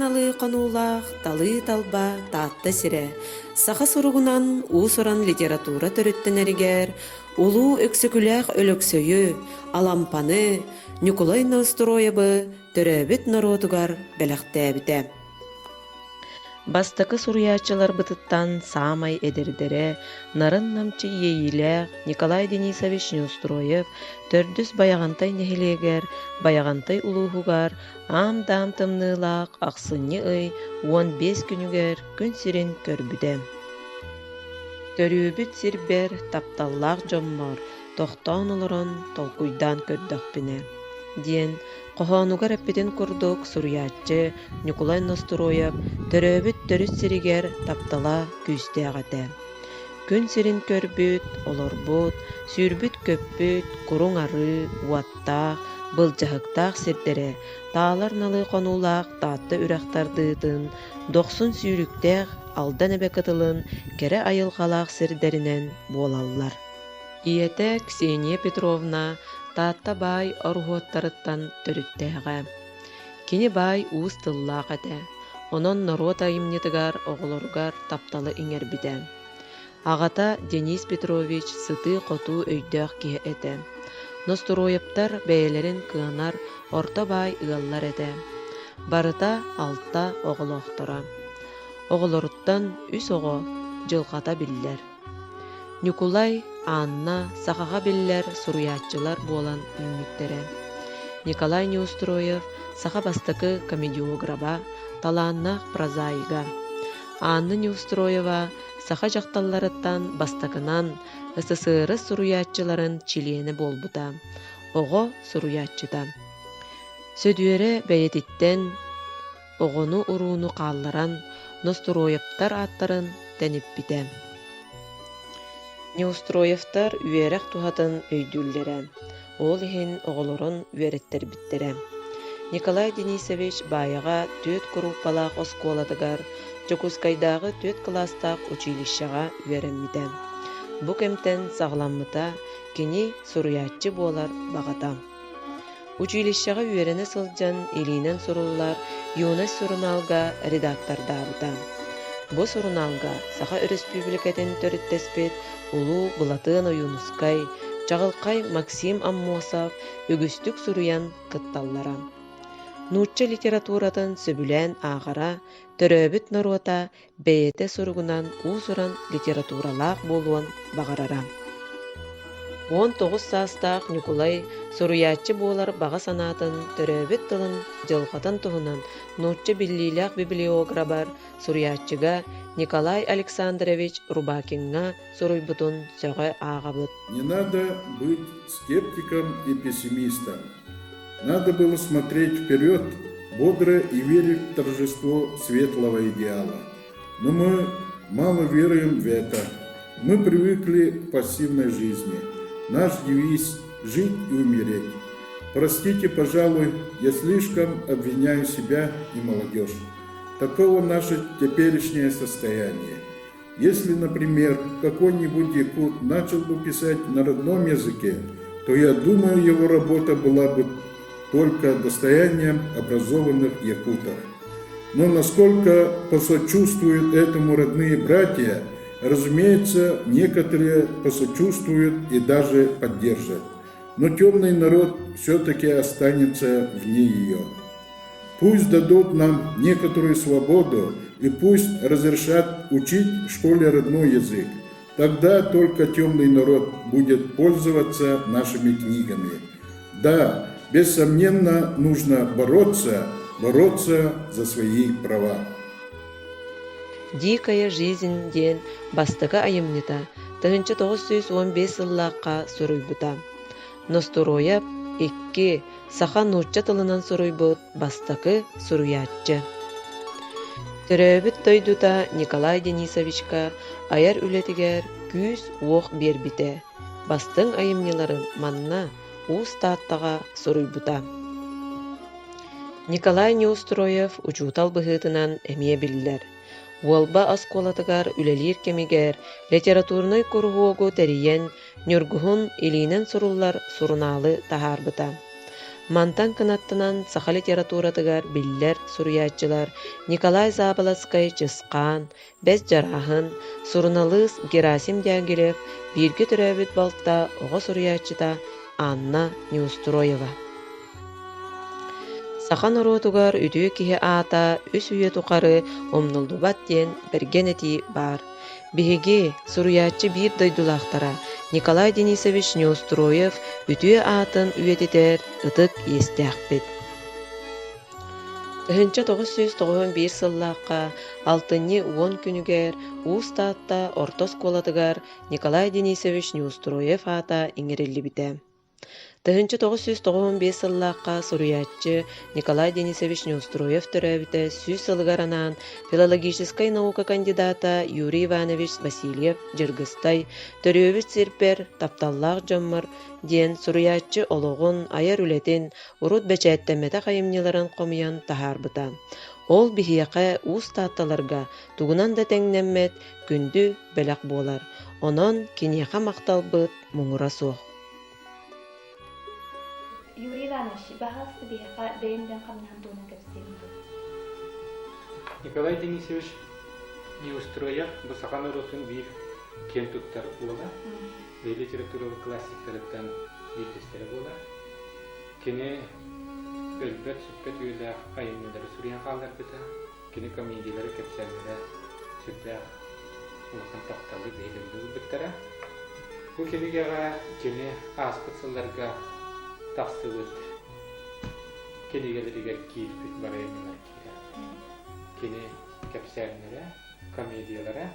налы қонулақ, талы талба, таатта сире. Саха суругунан уусуран литература төрүттенеригер, улуу өксөкүлээх өлөксөйү, алампаны, Николай Ностроевы төрөбүт народугар бэлэхтээбите. Бастакы суруячылар бытыттан саамай эдердере, нарын намчы ейилээх Николай Денисович Неустроев төрдүс баяғантай нехилегер, баяғантай улуугар, ам-дам тымнылаақ ақсынны ый 15 күнүгер күн сирин көрбүдэ. Төрүүбүт сирбер тапталлаақ жоммор, тохтоон олорон толкуйдан көрдөкпүнэ. Диэн, қохонугар эппитин курдук суруяччы Николай Ностроев төрөбүт төрүс сиригер таптала күүстээҕэтэ. Күн сирин көрбүт, олорбут, сүүрбүт көппүт, куруң ары, уаттаах, былжаһыктаах сирдере, таалар налы қонулаах таатта үрахтардыытын, дохсун сүүрүктээх алдан эбе кытылын кере айылҕалаах сирдеринен буолаллар. Ийэтэ Ксения Петровна таатта бай оргуоттарыттан төрүттээҕэ. Кини бай уус тыллаах этэ. Онон народ айымнетыгар оҕолоругар тапталы иҥербитэ. Аҕата Денис Петрович сытыы хотуу өйдөөх киһи этэ. Ностроевтар бэйэлэрин кыанар орто бай ыаллар этэ. Барыта алта оҕолоохтора. Оҕолоруттан үс оҕо дьылҕата биллэр. Николай Анна сахаға биллер суруяччылар буолан үмүктере. Николай Неустроев саха бастакы комедиографа, талааннаах прозаига. Анна Неустроева саха жакталларыттан бастакынан СССР суруяччыларын чилиени болбута. Ого суруяччыта. Сөдүөрэ бэйэтиттен огону урууну каалларан Ностроевтар аттарын тениппите. Неустроевтар үөрэх тухатын өйдүллэрэ. Ол иһин оҕолорун үөреттербиттерэ. Николай Денисович баайаға төт группалаах оскуоладыгар Жокускайдагы төт класстаах училищаға үөрэммитэ. Бу кемтен саҕламмыта кини суруяччы буолар багата. Училищаға үөрене сылдьан илинен суруллар Юнес суруналга редактордаабыта. Бу суруналга Саха Республикатын төрүттеспит улуу Булатын Оюнускай, Чағылқай Максим Аммосов үгүстүк суруян кытталлара. Нуучча литературатын сөбүлэн ағара, төрөбүт народа бэйэте суругунан уусуран литературалаах болуан бағарара. 19 саастаах Николай суруяччы буолар бага санаатын төрөбүт тылын дьылҕатын туһунан нуучча биллиилээх библиографар суруяччыга Николай Александрович Рубакинга суруйбутун сөҕө ааҕабыт. Не надо быть скептиком и пессимистом. Надо было смотреть вперед, бодро и верить в торжество светлого идеала. Но мы мало веруем в это. Мы привыкли к пассивной жизни. Наш девиз – жить и умереть. Простите, пожалуй, я слишком обвиняю себя и молодежь. Таково наше теперешнее состояние. Если, например, какой-нибудь якут начал бы писать на родном языке, то, я думаю, его работа была бы только достоянием образованных якутов. Но насколько посочувствуют этому родные братья, разумеется, некоторые посочувствуют и даже поддержат. Но темный народ все-таки останется вне ее. Пусть дадут нам некоторую свободу и пусть разрешат учить в школе родной язык. Тогда только темный народ будет пользоваться нашими книгами. Да, бессомненно, нужно бороться за свои права. Дикая жизнь ден бастакы айымнита 1915 сыллааққа суруйбута. Ностроев 2 саха нуучча тылынан суруйбут бастакы суруяччы. Төрөбүт тойдута Николай Денисовичка аяр үлетигер күз уох бербите. Бастың айымниларын манна уус тааттага суруйбута. Николай Неустроев учуутал быһыытынан эмиэ биллэр. Уолба оскуолатыгар үлэлиир кемигер литературный кургуогу тэриен ньургуһун илиинен суруллар сурунаалы тахаарбыта. Мантан кынаттынан саха литературатыгар биллер суруяччылар Николай Заболоцкой Чыскан, Бес Жарахын, Сурналыс Герасим Дягилев, бирге төрөбүт балта ого суруяччыта Анна Неустроева. Сахан ороотугар үтүү киһи аата үс үйе тукары омнулдубат диэн бергенети бар. Биһиги суруяччы биир дойдулахтара Николай Денисович Неустроев үтүү аатын үйетитер ытык иэстээхпит. Тыһынча 991 сыллаакка 6-10 күнүгер Устаатта орто сколатыгар Николай Денисович Неустроев аата иҥириллибите. Тыһынча 995 сыллаакка суруяччы Николай Денисович Неустроев төрөбүтэ сүүс сылыгаранан филологической наука кандидата Юрий Иванович Васильев жыргыстай төрөбүт сирпер тапталлаах дьоммор диэн суруяччы ологун аяр үлетин урут бэчээттэммэтэ хайымныларын комуян тахаарбыта. Ол биһиэхэ Устаатталарга тугунан да тэҥнэммэт күндү бэлэх буолар. Онон киниэхэ макталбыт муҥура суох. Юрий Иванович, бағасы бейха бейінден қамнан туына көпсемді. Николай Денисович Неустроев бұсақан ұрытын бір кен тұттар ола, литературалық классиктарыттан білдістері ола. Кені өлбәт сүппәт өйләқ айымнелері сүрген қалдар бұта, кені комедиялары кәпсәлері сүппәқ ұлықын тоқталы бейлімді бұттара. Бұл кенігеға кені аспытсыларға тақсы өт. Кенегелерігер кейіппет барайымылар кейі. Кені кәпсәлері, комедиялары.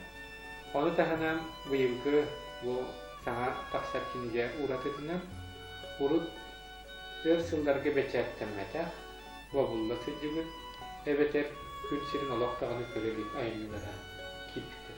Оны тағынан бұйылғы бұл саңа тақсар кенеге ұратытынан ұрыт өр сылдарға бәчәттәмәтәқ, вабулла сүджігіт, әбетер күнсерін олақтағаны көрелік айымылара кейіппеттері.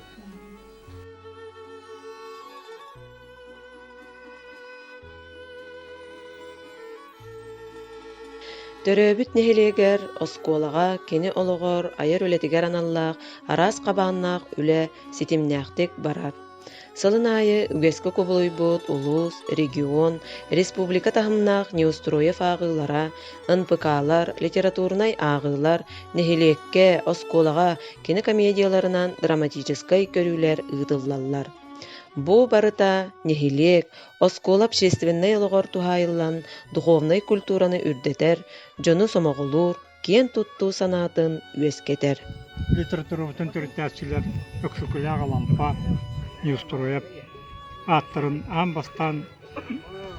Төрөбүт нехилегер оскуолага кини ологор айыр үлетигер аналлаах арас кабааннаах үле ситимнээхтик барар. Сылын айы үгэске кубулуйбут улус, регион, республика тахымнаах Неустроев агыылара, НПК-лар, литературнай агыылар нехилекке оскуолага кини комедияларынан драматической көрүүлер ыытыллаллар. Бу барыта нехилек, оскуол общественный олоғор тухайылан духовный культураны үрдетер, жону сомоғулур, кен тутту санатын үескетер. Литературабытын түрттәчилер өксүкүләг лампа Неустроев аттарын амбастан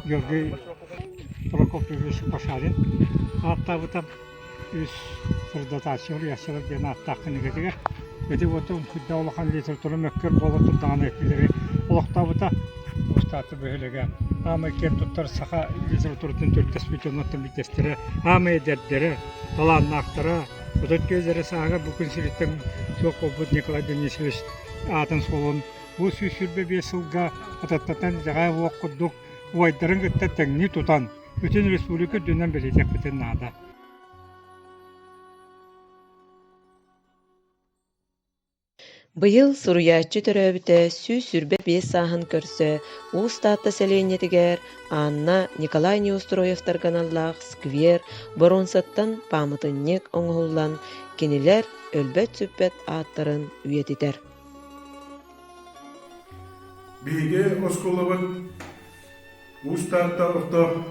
Георгий Прокопьевич Пашарин аттабыта үс сырдатачылар яшылар ден аттақынығыдыға өте отын күдді олақан литература мөккер болатын дағаны өкілері олақтабыта ұстаты бөлігі амай кен тұттар сақа литературатын түрттәс бүтінаттың бітестері амай дәрдері таланнақтары өтөт көздері саға бүкін сілеттің соқ обыд Николай Денисович атын солын бұл сүйсүрбе бесілға ататтатан жағай оқыдық уайдарын күтті тәңні тұтан бүтін республика дүнен белетек бітін нада. Быйыл суруяччы төрөбүтэ сүүс сүрбэ биэс сааһын көрсө Устаатта селенетигер Анна Николай Неустроев тарганаллаах сквер боронсаттан памытынньык оҥоһуллан кинилер өлбөт сүппэт ааттарын үйетитер. Биге осколоват Устаатта орто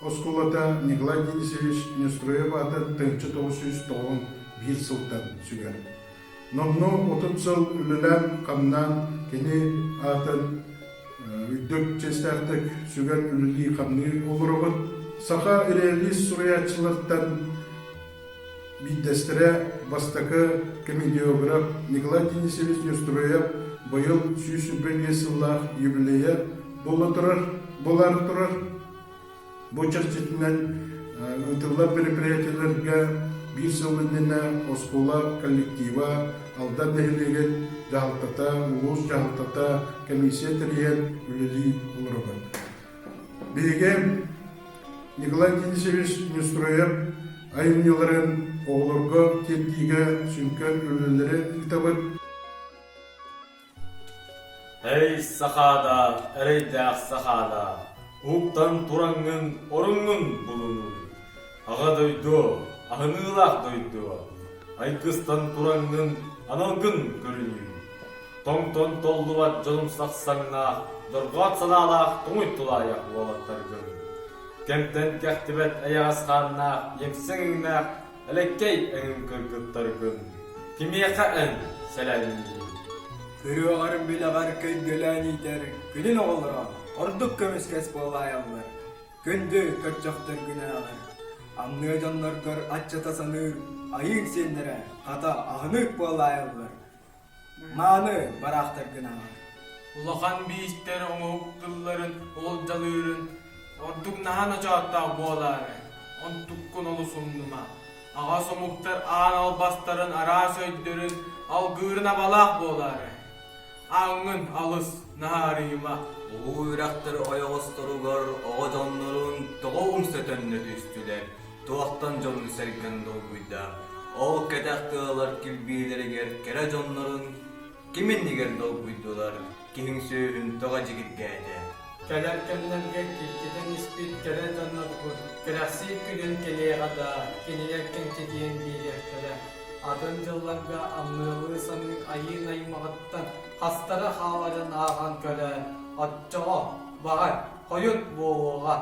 осколата Николай Денисович Неустроев атын 1991 сылтан сүгер. Номно отутсыл үлілен қамнан кені атын үддік честәртік сүген үлілі қамны олырығын сақа ирелис сураячылықтан биддестіре бастакы комедиограф Николай Денисович Неустроев бұйыл сүйсүбен есіллах юбилейе болар тұрар. Бұл чарчетінен ұтылар мероприятияларға bir sılınına oskola kollektiva aldan nehilegen jahıltata, ulus jahıltata komissiya teriyen üleli olurabın. Bege Nikolay Denisovich Neustроев ayımnıların oğulurga tepkiga sünken ülelere itabın. Ey sahada, ey dağ sahada, uğuktan turangın, orungun bulunur. Ağa doydu, ahınıılak doydu. Aykıstan turangın analgın görünüyor. Тоңтон толлуат жолум сақсаңна, дұрғат саналақ тоңой тұлайық болаттар күн. Кемтен кәқтібет аяғасқанна, емсіңнақ, әлеккей әңін көргіттар күн. Кемеқа ән, сәләмін. Көрі ағарым бел ағар көйгілән етер, күнін оғылыра, ордық көміскес болайалар. Күнді көт жоқтар күні ағар. Амны жанларғар атчата саныр, айың сендірі, қата ағынық болайалар. Маны барақтар күні ағар. Улахан бейістер оңуқтыларын, олжалырын, ордық наған очаттақ болары, онтық күн олы сұмдыма. Аға сомуқтар ағын албастарын, ара сөйдерін, алғырына балақ болары. Аңын алыс нағарыйма. Улуу үрәктер аяғыстыругар аға жанларын тоғауым сөтөнне түстілер. Туақтан жонын сәрген долгуйда. Ол кәтәқтығалар кілбейлерігер кәрі жанларын кемендігер долгуйдылар. Кейін сөйін тоға жігітгәді. Кәләркәнләргә килтеден испит кәрі жанларғы. Кәрәксі күнін келеғада, кенелеркен теден бейлеркелі. Атын жылларға амнылы санын айын аймағыттан хастары халарын аған көлі. Атчаға, бағар, қойын болуға.